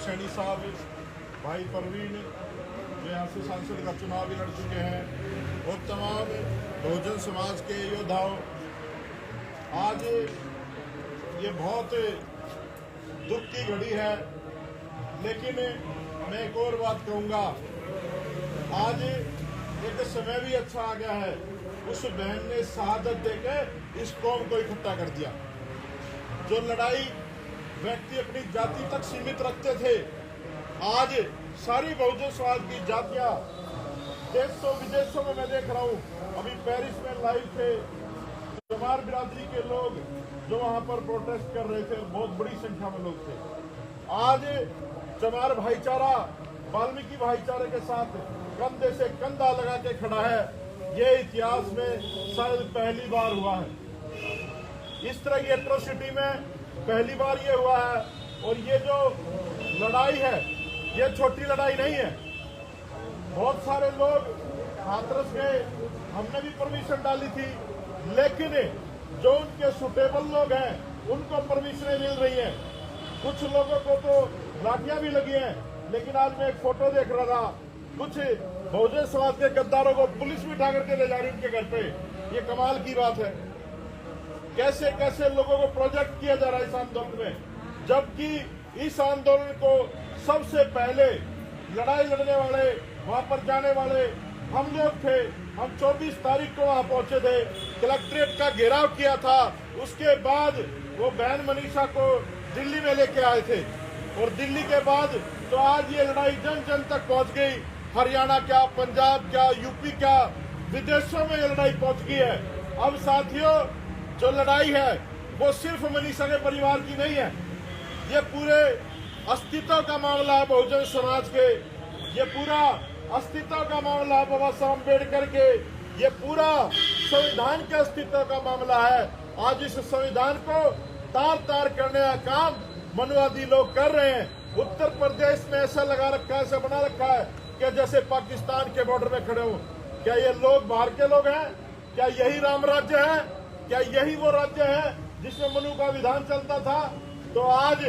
सैनी साहब, भाई परवीन जो यहाँ से सांसद का चुनाव भी लड़ चुके हैं, और तमाम बहुजन समाज के योद्धाओं, आज ये बहुत दुख की घड़ी है। लेकिन मैं एक और बात कहूँगा, आज एक समय भी अच्छा आ गया है। उस बहन ने शहादत देकर इस कौम को इकट्ठा कर दिया। जो लड़ाई व्यक्ति अपनी जाति तक सीमित रखते थे, आज सारी बहुजन समाज की जातियां देशों विदेशों में मैं देख रहा हूँ। अभी पेरिस में लाइव थे चमार बिरादरी के लोग जो वहां पर प्रोटेस्ट कर रहे थे, बहुत बड़ी संख्या में लोग थे। आज चमार भाईचारा वाल्मीकि भाईचारे के साथ कंधे से कंधा लगा के खड़ा है। ये इतिहास में शायद पहली बार हुआ है। इस तरह की एट्रोसिटी में पहली बार ये हुआ है। और ये जो लड़ाई है, ये छोटी लड़ाई नहीं है। बहुत सारे लोग हाथरस गए, हमने भी परमिशन डाली थी, लेकिन जो उनके सुटेबल लोग हैं उनको परमिशनें मिल रही हैं। कुछ लोगों को तो लाठियां भी लगी हैं। लेकिन आज मैं एक फोटो देख रहा था, कुछ बहुजन समाज के गद्दारों को पुलिस भी उठा करके ले जा रही उनके घर पे। ये कमाल की बात है। कैसे कैसे लोगों को प्रोजेक्ट किया जा रहा है इस आंदोलन में, जबकि इस आंदोलन को सबसे पहले लड़ाई लड़ने वाले, वहां पर जाने वाले हम लोग थे। हम 24 तारीख को वहां पहुंचे थे, कलेक्ट्रेट का घेराव किया था। उसके बाद वो बहन मनीषा को दिल्ली में लेके आए थे, और दिल्ली के बाद तो आज ये लड़ाई जन जन तक पहुंच गई। हरियाणा क्या, पंजाब क्या, यूपी क्या, विदेशों में ये लड़ाई पहुंच गई है। अब साथियों, जो लड़ाई है वो सिर्फ मनीषा के परिवार की नहीं है, ये पूरे अस्तित्व का मामला है बहुजन समाज के। ये पूरा अस्तित्व का मामला है बाबा साहब अम्बेडकर के। ये पूरा संविधान के अस्तित्व का मामला है। आज इस संविधान को तार तार करने का काम मनुवादी लोग कर रहे हैं। उत्तर प्रदेश में ऐसा लगा रखा है, ऐसा बना रखा है कि जैसे पाकिस्तान के बॉर्डर में खड़े हो। क्या ये लोग बाहर के लोग हैं? क्या यही राम राज्य है? क्या यही वो राज्य है जिसमें मनु का विधान चलता था? तो आज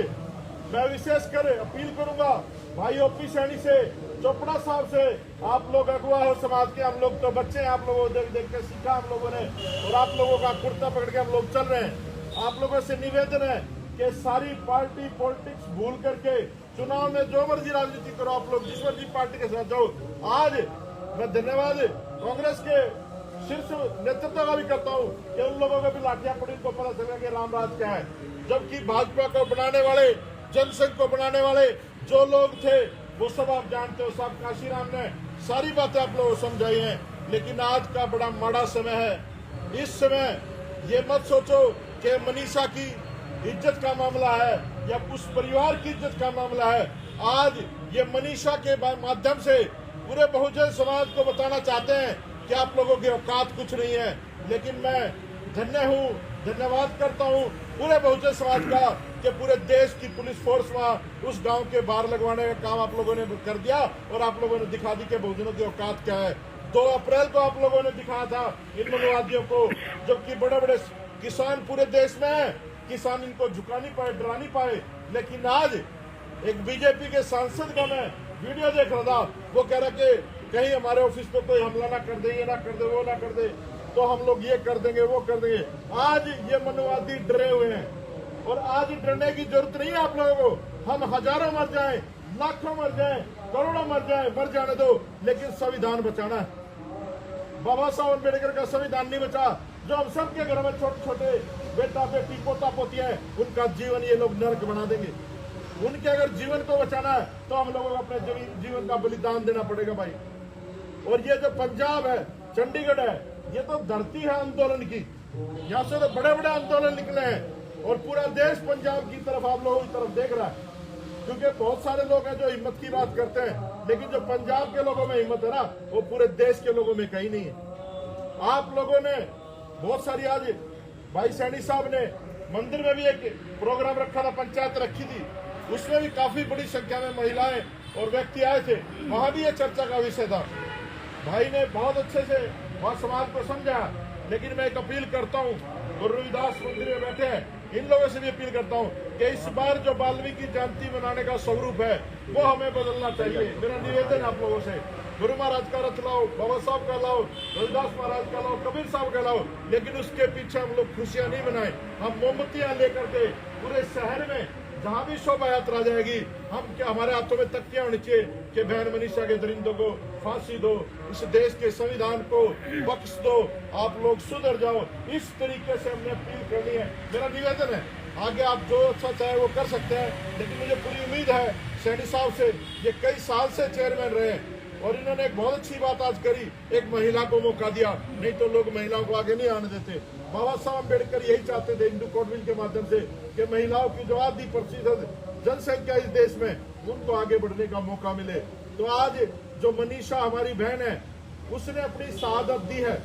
मैं विशेषकर अपील करूंगा भाई ओपी सैनी से, चोपड़ा साहब से, आप लोग अगुआ हो समाज के, हम लोग तो बच्चे हैं, आप लोगों को देख देख के सीखा हम लोगों ने, और आप लोगों का कुर्ता पकड़ के हम लोग चल रहे हैं। आप लोगों से निवेदन है कि सारी पार्टी पॉलिटिक्स भूल करके चुनाव में जो मर्जी राजनीति करो, आप लोग जिस मर्जी पार्टी के साथ जाओ। आज मैं धन्यवाद कांग्रेस के शीर्ष नेतृत्व का भी करता हूँ कि उन लोगों को भी लाठियां पड़ी, उनको पता चला कि रामराज क्या है। जबकि भाजपा को बनाने वाले, जनसंघ को बनाने वाले जो लोग थे वो सब आप जानते हो। साहब काशीराम ने सारी बातें आप लोगों को समझाई हैं। लेकिन आज का बड़ा माड़ा समय है। इस समय ये मत सोचो कि मनीषा की इज्जत का मामला है या उस परिवार की इज्जत का मामला है। आज ये मनीषा के माध्यम से पूरे बहुजन समाज को बताना चाहते हैं कि आप लोगों की औकात कुछ नहीं है। लेकिन मैं धन्यवाद करता हूँ पूरे बहुजन समाज का कि पूरे देश की पुलिस फोर्स वहाँ उस गांव के बाहर लगवाने का काम आप लोगों ने कर दिया, और आप लोगों ने दिखा दी कि बहुजनों की औकात क्या है। 2 अप्रैल को आप लोगों ने दिखाया था इन मनुवादियों को, जबकि बड़े बड़े किसान पूरे देश में है, किसान इनको झुका नहीं पाए, डरा नहीं पाए। लेकिन आज एक बीजेपी के सांसद का मैं वीडियो देख रहा था, वो कह रहा कि कहीं हमारे ऑफिस पे कोई हमला ना कर दे, ये ना कर दे, वो ना कर दे, तो हम लोग ये कर देंगे, वो कर देंगे। आज ये मनुवादी डरे हुए हैं, और आज डरने की जरूरत नहीं है आप लोगों को। हम हजारों मर जाएं, लाखों मर जाएं, करोड़ों मर जाएं, मर जाने दो, लेकिन संविधान बचाना है। बाबा साहब अम्बेडकर का संविधान नहीं बचा। जो हम सबके घर में छोटे छोटे बेटा बेटी पोता पोती है, उनका जीवन ये लोग नरक बना देंगे। उनके अगर जीवन को बचाना है तो हम लोगों को अपने जीवन का बलिदान देना पड़ेगा भाई। और ये जो पंजाब है, चंडीगढ़ है, ये तो धरती है आंदोलन की। यहाँ से तो बड़े बड़े आंदोलन निकले हैं, और पूरा देश पंजाब की तरफ, आप लोगों की तरफ देख रहा है। क्योंकि बहुत सारे लोग हैं जो हिम्मत की बात करते हैं, लेकिन जो पंजाब के लोगों में हिम्मत है ना, वो पूरे देश के लोगों में कहीं नहीं है। आप लोगों ने बहुत सारी, आज भाई सैनी साहब ने मंदिर में भी एक प्रोग्राम रखा था, पंचायत रखी थी, उसमें भी काफी बड़ी संख्या में महिलाएं और व्यक्ति आए थे। वहां भी ये चर्चा का विषय था। भाई ने बहुत अच्छे से वहां समाज को समझा। लेकिन मैं एक अपील करता हूं गुरु रविदास मंदिर में बैठे हैं, इन लोगों से भी अपील करता हूँ कि इस बार जो वाल्मीकि जयंती मनाने का स्वरूप है वो हमें बदलना चाहिए। मेरा निवेदन आप लोगों से, गुरु महाराज का रथ लाओ, बाबा साहब का लाओ, रविदास महाराज का लाओ, कबीर साहब का लाओ, लेकिन उसके पीछे हम लोग खुशियां नहीं मनाएं। हम मोमबत्तियां लेकर के पूरे शहर में जहां भी शोभा यात्रा जाएगी, हम क्या हमारे हाथों में तख्तियां होनी चाहिए कि बहन मनीषा के दरिंदों को फांसी दो, इस देश के संविधान को बख्श दो, आप लोग सुधर जाओ। इस तरीके से हमने अपील करनी है। मेरा निवेदन है, आगे आप जो अच्छा चाहे वो कर सकते हैं, लेकिन मुझे पूरी उम्मीद है सैनी साहब से, ये कई साल से चेयरमैन रहे और इन्होंने एक बहुत अच्छी बात आज करी, एक महिला को मौका दिया, नहीं तो लोग महिलाओं को आगे नहीं आने देते। बाबा साहब अम्बेडकर यही चाहते थे हिंदू कोड बिल के माध्यम से कि महिलाओं की जो आधी प्रतिशत जनसंख्या इस देश में, उनको आगे बढ़ने का मौका मिले। तो आज जो मनीषा हमारी बहन है, उसने अपनी शहादत दी है,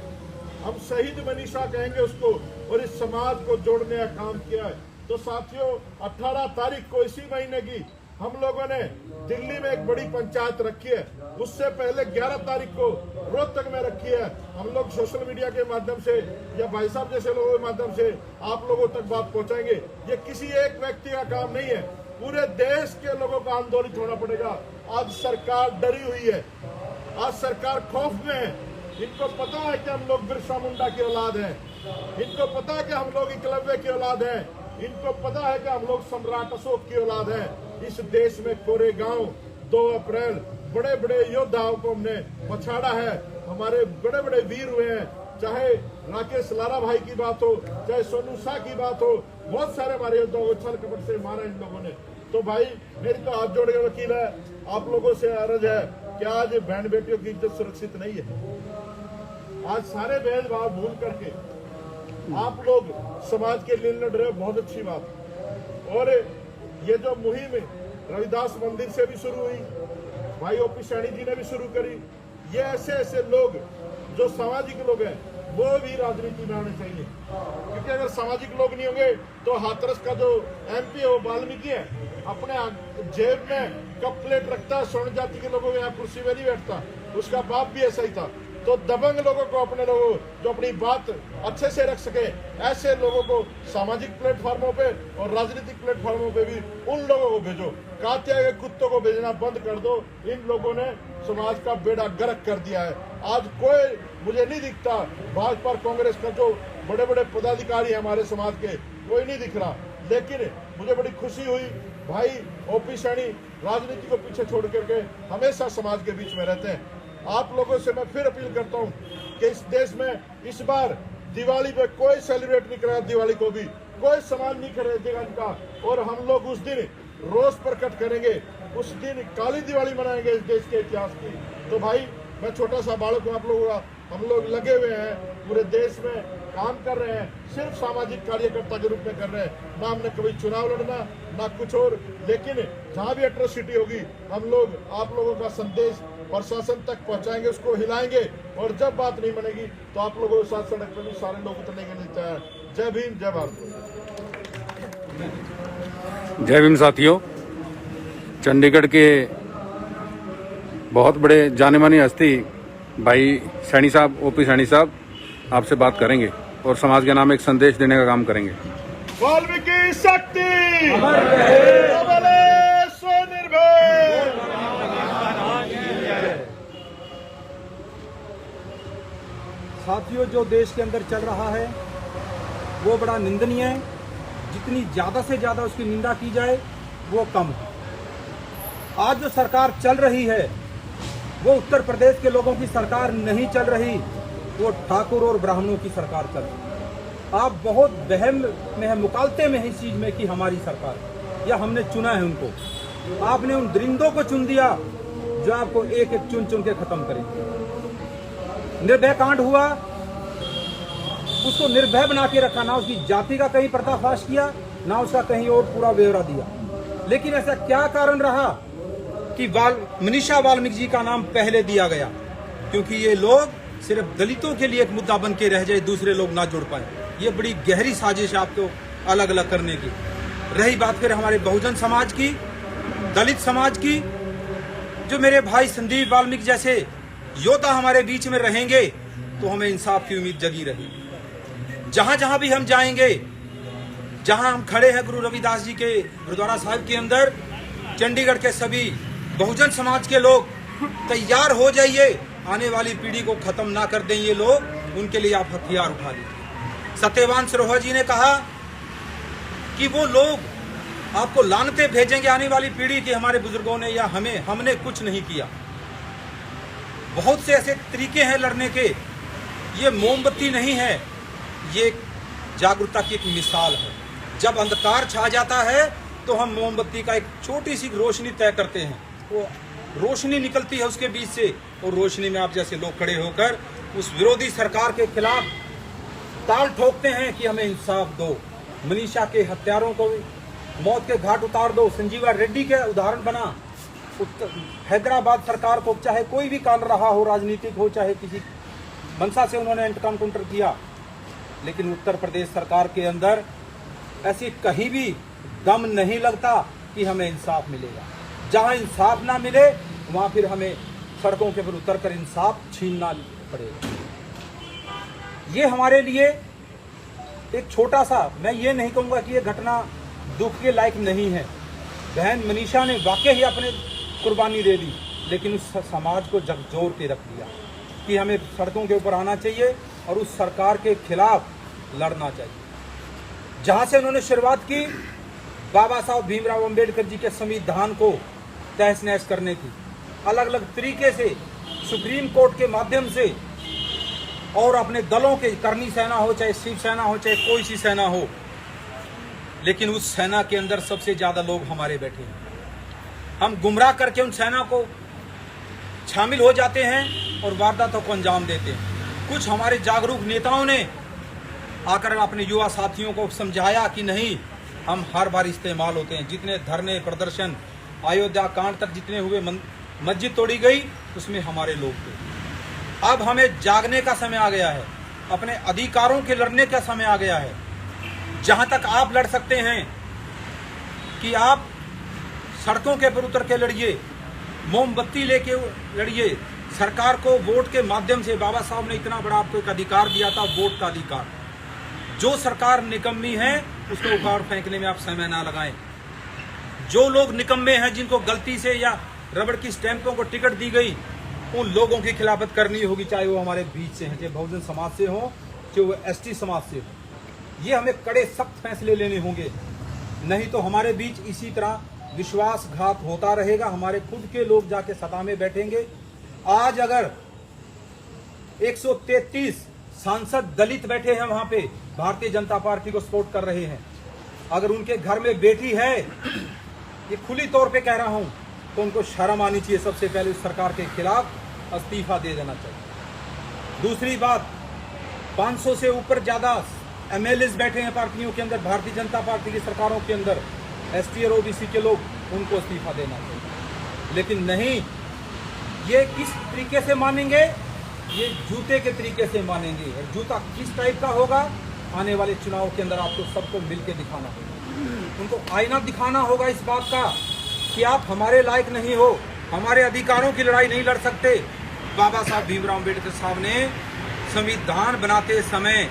हम शहीद मनीषा कहेंगे उसको, और इस समाज को जोड़ने का काम किया है। तो साथियों, 18 तारीख को इसी महीने की हम लोगों ने दिल्ली में एक बड़ी पंचायत रखी है, उससे पहले 11 तारीख को रोहतक में रखी है। हम लोग सोशल मीडिया के माध्यम से या भाई साहब जैसे लोगों के माध्यम से आप लोगों तक बात पहुंचाएंगे। ये किसी एक व्यक्ति का काम नहीं है, पूरे देश के लोगों को आंदोलित होना पड़ेगा। आज सरकार डरी हुई है, आज सरकार खौफ में है। इनको पता है कि हम लोग बिरसा मुंडा की औलाद हैं, इनको पता है कि हम लोग एकलव्य की औलाद हैं, इनको पता है कि हम लोग सम्राट अशोक की औलाद हैं। इस देश में कोरेगांव 2 अप्रैल बड़े बड़े योद्धाओं को हमने पछाड़ा है, हमारे बड़े बड़े वीर हुए हैं, चाहे राकेश लारा भाई की बात हो, चाहे सोनू शाह की बात हो, बहुत सारे हमारे योद्धाओं को छल कपट से मारा इन लोगों ने। तो भाई मेरी तो हाथ जोड़ के वकील है, आप लोगों से अर्ज है कि आज बहन बेटियों की इज्जत सुरक्षित नहीं है। आज सारे भेदभाव भूल करके आप लोग समाज के लिए लड़ रहे हो, बहुत अच्छी बात। और ये जो मुहिम रविदास मंदिर से भी शुरू हुई, भाई ओपी सैनी जी ने भी शुरू करी, ये ऐसे ऐसे लोग जो सामाजिक लोग हैं वो भी राजनीति में आने चाहिए, क्योंकि अगर सामाजिक लोग नहीं होंगे तो हाथरस का जो MP है वो वाल्मीकि है, अपने जेब में कप प्लेट रखता है, स्वर्ण जाति के लोगों में यहाँ कुर्सी में नहीं बैठता, उसका बाप भी ऐसा ही था। तो दबंग लोगों को, अपने लोगों जो अपनी बात अच्छे से रख सके, ऐसे लोगों को सामाजिक प्लेटफॉर्मों पे और राजनीतिक प्लेटफॉर्मों पे भी उन लोगों को भेजो। कातिया के कुत्तों को भेजना बंद कर दो। इन लोगों ने समाज का बेड़ा गर्क कर दिया है। आज कोई मुझे नहीं दिखता भाजपा और कांग्रेस का जो बड़े बड़े पदाधिकारी है हमारे समाज के, कोई नहीं दिख रहा। लेकिन मुझे बड़ी खुशी हुई, भाई ओपी सैनी राजनीति को पीछे छोड़ करके हमेशा समाज के बीच में रहते हैं। आप लोगों से मैं फिर अपील करता हूं कि इस देश में इस बार दिवाली पे कोई सेलिब्रेट नहीं करेगा, दिवाली को भी कोई सम्मान नहीं खरीदेगा इनका, और हम लोग उस दिन रोष प्रकट करेंगे, उस दिन काली दिवाली मनाएंगे इस देश के इतिहास की। तो भाई मैं छोटा सा बालक हूँ आप लोगों का, हम लोग लगे हुए हैं, पूरे देश में काम कर रहे हैं, सिर्फ सामाजिक कार्यकर्ता के रूप में कर रहे हैं, ना हमने कभी चुनाव लड़ना ना कुछ और। लेकिन जहाँ भी एट्रोसिटी होगी हम लोग आप लोगों का संदेश प्रशासन तक पहुंचाएंगे, उसको हिलाएंगे, और जब बात नहीं बनेगी तो आप लोगों के साथ सड़क पर भी सारे लोग उतरने के लिए तैयार। जय भीम, जय भारत। जय भीम साथियों, चंडीगढ़ के बहुत बड़े जाने मानी हस्ती भाई सैनी साहब, ओपी सैनी साहब आपसे बात करेंगे और समाज के नाम एक संदेश देने का काम करेंगे। वाल्मीकि शक्ति स्वनिर्भर। साथियों, जो देश के अंदर चल रहा है वो बड़ा निंदनीय है। जितनी ज़्यादा से ज़्यादा उसकी निंदा की जाए वो कम है। आज जो सरकार चल रही है वो उत्तर प्रदेश के लोगों की सरकार नहीं चल रही, वो ठाकुर और ब्राह्मणों की सरकार चल रही। आप बहुत वहम में है, मुकालते में है इस चीज़ में कि हमारी सरकार, या हमने चुना है उनको। आपने उन दरिंदों को चुन दिया जो आपको एक एक चुन चुन के खत्म करेंगे। निर्भय कांड हुआ, उसको निर्भय बना के रखा, ना उसकी जाति का कहीं पर्दाफाश किया, ना उसका कहीं और पूरा ब्यौरा दिया। लेकिन ऐसा क्या कारण रहा कि मनीषा वाल्मीकि जी का नाम पहले दिया गया? क्योंकि ये लोग सिर्फ दलितों के लिए एक मुद्दा बन के रह जाए, दूसरे लोग ना जुड़ पाए। ये बड़ी गहरी साजिश आपको अलग अलग करने की। रही बात फिर हमारे बहुजन समाज की, दलित समाज की, जो मेरे भाई संदीप वाल्मीकि जैसे योद्धा हमारे बीच में रहेंगे तो हमें इंसाफ की उम्मीद जगी रहेगी। जहां जहां भी हम जाएंगे, जहां हम खड़े हैं गुरु रविदास जी के गुरुद्वारा साहिब के अंदर, चंडीगढ़ के सभी बहुजन समाज के लोग तैयार हो जाइए। आने वाली पीढ़ी को खत्म ना कर दें ये लोग, उनके लिए आप हथियार उठा लीजिए। सत्यवान सिरोहा जी ने कहा कि वो लोग आपको लानतें भेजेंगे आने वाली पीढ़ी की, हमारे बुजुर्गों ने या हमने कुछ नहीं किया। बहुत से ऐसे तरीके हैं लड़ने के। ये मोमबत्ती नहीं है, ये जागरूकता की एक मिसाल है। जब अंधकार छा जाता है तो हम मोमबत्ती का एक छोटी सी रोशनी तय करते हैं, वो रोशनी निकलती है उसके बीच से, और रोशनी में आप जैसे लोग खड़े होकर उस विरोधी सरकार के खिलाफ ताल ठोकते हैं कि हमें इंसाफ दो। मनीषा के हत्यारों को मौत के घाट उतार दो। संजीवा रेड्डी के उदाहरण बना। हैदराबाद सरकार को चाहे कोई भी कांड रहा हो, राजनीतिक हो चाहे किसी मंशा से उन्होंने एनकाउंटर किया, लेकिन उत्तर प्रदेश सरकार के अंदर ऐसी कहीं भी दम नहीं लगता कि हमें इंसाफ मिलेगा। जहां इंसाफ ना मिले वहां फिर हमें सड़कों के ऊपर उतरकर इंसाफ छीनना पड़ेगा। ये हमारे लिए एक छोटा सा, मैं ये नहीं कहूँगा कि ये घटना दुख के लायक नहीं है। बहन मनीषा ने वाकई ही अपने कुर्बानी दे दी, लेकिन उस समाज को झकझोर के रख दिया कि हमें सड़कों के ऊपर आना चाहिए और उस सरकार के खिलाफ लड़ना चाहिए। जहाँ से उन्होंने शुरुआत की बाबा साहब भीमराव अंबेडकर जी के संविधान को तहस नहस करने की, अलग अलग तरीके से सुप्रीम कोर्ट के माध्यम से और अपने दलों के, करनी सेना हो चाहे शिवसेना हो चाहे कोई सी सेना हो, लेकिन उस सेना के अंदर सबसे ज्यादा लोग हमारे बैठे हैं। हम गुमराह करके उन सेना को शामिल हो जाते हैं और वारदातों को अंजाम देते हैं। कुछ हमारे जागरूक नेताओं ने आकर अपने युवा साथियों को समझाया कि नहीं, हम हर बार इस्तेमाल होते हैं। जितने धरने प्रदर्शन अयोध्या कांड तक जितने हुए, मस्जिद तोड़ी गई, उसमें हमारे लोग थे। अब हमें जागने का समय आ गया है, अपने अधिकारों के लड़ने का समय आ गया है। जहां तक आप लड़ सकते हैं कि आप सड़कों के ऊपर उतर के लड़िए, मोमबत्ती लेके लड़िए। सरकार को वोट के माध्यम से, बाबा साहब ने इतना बड़ा आपको एक अधिकार दिया था, वोट का अधिकार। जो सरकार निकम्मी है उसको उखाड़ फेंकने में आप समय ना लगाएं। जो लोग निकम्मे हैं, जिनको गलती से या रबड़ की स्टैंपों को टिकट दी गई, उन लोगों की खिलाफत करनी होगी, चाहे वो हमारे बीच से हैं, चाहे बहुजन समाज से हो, चाहे वो एसटी समाज से हो। ये हमें कड़े सख्त फैसले लेने होंगे, नहीं तो हमारे बीच इसी तरह विश्वासघात होता रहेगा। हमारे खुद के लोग जाके सत्ता में बैठेंगे। आज अगर 133 सांसद दलित बैठे हैं वहां पे, भारतीय जनता पार्टी को सपोर्ट कर रहे हैं, अगर उनके घर में बेटी है, ये खुली तौर पे कह रहा हूं, तो उनको शर्म आनी चाहिए। सबसे पहले उस सरकार के खिलाफ इस्तीफा दे देना चाहिए। दूसरी बात, 500 से ऊपर ज्यादा एमएलएस बैठे हैं पार्टियों के अंदर, भारतीय जनता पार्टी की सरकारों के अंदर, एसटी और ओबीसी के लोग, उनको इस्तीफा देना चाहिए। लेकिन नहीं, ये किस तरीके से मानेंगे? ये जूते के तरीके से मानेंगे। और जूता किस टाइप का होगा? आने वाले चुनाव के अंदर आपको सबको मिलकर दिखाना होगा, उनको आईना दिखाना होगा इस बात का कि आप हमारे लायक नहीं हो, हमारे अधिकारों की लड़ाई नहीं लड़ सकते। बाबा साहब भीमराव अम्बेडकर साहब ने संविधान बनाते समय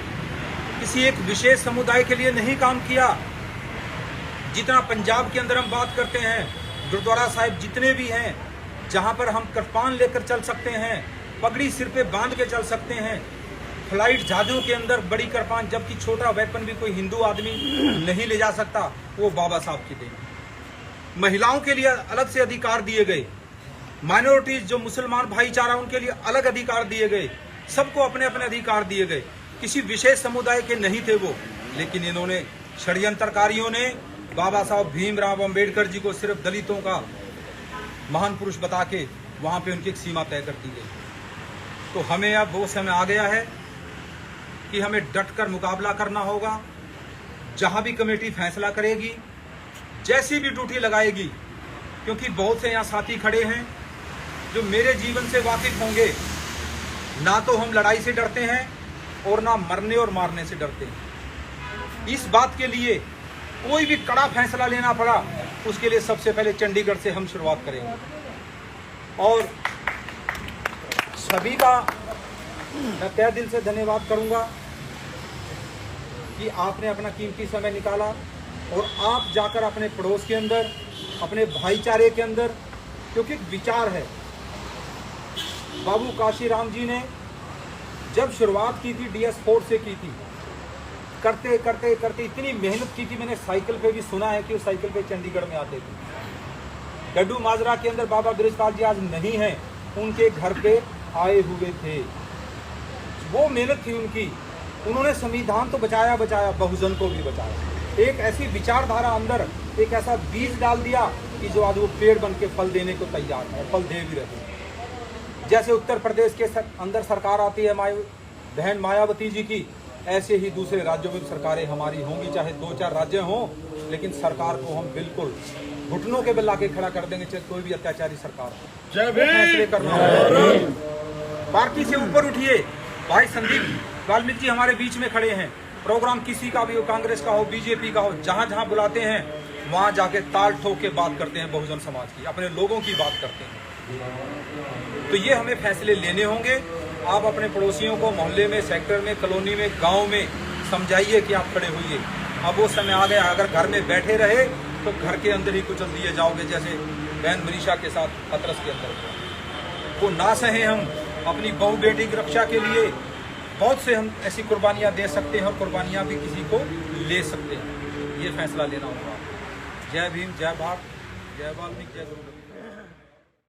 किसी एक विशेष समुदाय के लिए नहीं काम किया। जितना पंजाब के अंदर हम बात करते हैं, गुरुद्वारा साहिब जितने भी हैं, जहां पर हम कृपान लेकर चल सकते हैं, पगड़ी सिर पे बांध के चल सकते हैं, फ्लाइट जहाजों के अंदर बड़ी कृपान, जबकि छोटा वेपन भी कोई हिंदू आदमी नहीं ले जा सकता, वो बाबा साहब की देन। महिलाओं के लिए अलग से अधिकार दिए गए, माइनॉरिटीज जो मुसलमान भाईचारा, उनके लिए अलग अधिकार दिए गए, सबको अपने अपने अधिकार दिए गए। किसी विशेष समुदाय के नहीं थे वो, लेकिन इन्होंने, षड्यंत्रकारियों ने बाबा साहब भीमराव अंबेडकर जी को सिर्फ दलितों का महान पुरुष बता के वहां पे उनकी एक सीमा तय कर दी गई। तो हमें अब वो समय आ गया है कि हमें डटकर मुकाबला करना होगा। जहां भी कमेटी फैसला करेगी, जैसी भी ड्यूटी लगाएगी, क्योंकि बहुत से यहाँ साथी खड़े हैं जो मेरे जीवन से वाकिफ होंगे। ना तो हम लड़ाई से डरते हैं और ना मरने और मारने से डरते हैं। इस बात के लिए कोई भी कड़ा फैसला लेना पड़ा, उसके लिए सबसे पहले चंडीगढ़ से हम शुरुआत करेंगे। और सभी का मैं तहे दिल से धन्यवाद करूंगा। कि आपने अपना कीमती समय निकाला और आप जाकर अपने पड़ोस के अंदर, अपने भाईचारे के अंदर, क्योंकि एक विचार है। बाबू काशीराम जी ने जब शुरुआत की थी DS4 से की थी, करते करते करते इतनी मेहनत की थी। मैंने साइकिल पे भी सुना है कि वो साइकिल पे चंडीगढ़ में आते थे। गड्डू माजरा के अंदर बाबा ब्रिजपाल जी आज नहीं हैं, उनके घर पे आए हुए थे। वो मेहनत थी उनकी। उन्होंने संविधान तो बचाया, बहुजन को भी बचाया। एक ऐसी विचारधारा अंदर, एक ऐसा बीज डाल दिया कि जो आज वो पेड़ बन के फल देने को तैयार है, फल दे भी रहे हैं। जैसे उत्तर प्रदेश के अंदर सरकार आती है बहन मायावती जी की, ऐसे ही दूसरे राज्यों में भी सरकारें हमारी होंगी, चाहे 2-4 राज्य हों, लेकिन सरकार को हम बिल्कुल घुटनों के बल लाके खड़ा कर देंगे, चाहे कोई भी अत्याचारी सरकार हो। जय फैसले करना है। पार्टी से ऊपर उठिए। भाई संदीप वाल्मीकि जी हमारे बीच में खड़े हैं। प्रोग्राम किसी का भी हो, कांग्रेस का हो, बीजेपी का हो, जहां जहां बुलाते हैं वहां जाके ताल ठोक के बात करते हैं, बहुजन समाज की, अपने लोगों की बात करते हैं। तो ये हमें फैसले लेने होंगे। आप अपने पड़ोसियों को मोहल्ले में, सेक्टर में, कॉलोनी में, गांव में समझाइए कि आप खड़े होइए। अब वो समय आ गया, अगर घर में बैठे रहे तो घर के अंदर ही कुचल दिए जाओगे, जैसे बहन मनीषा के साथ हथरस के अंदर। वो ना सहे हम अपनी बहू बेटी की रक्षा के लिए बहुत से हम ऐसी कुर्बानियां दे सकते हैं और कुर्बानियां भी किसी को ले सकते हैं। ये फैसला लेना होगा। जय भीम, जय भारत, जय वाल्मीकि, जय गुरु।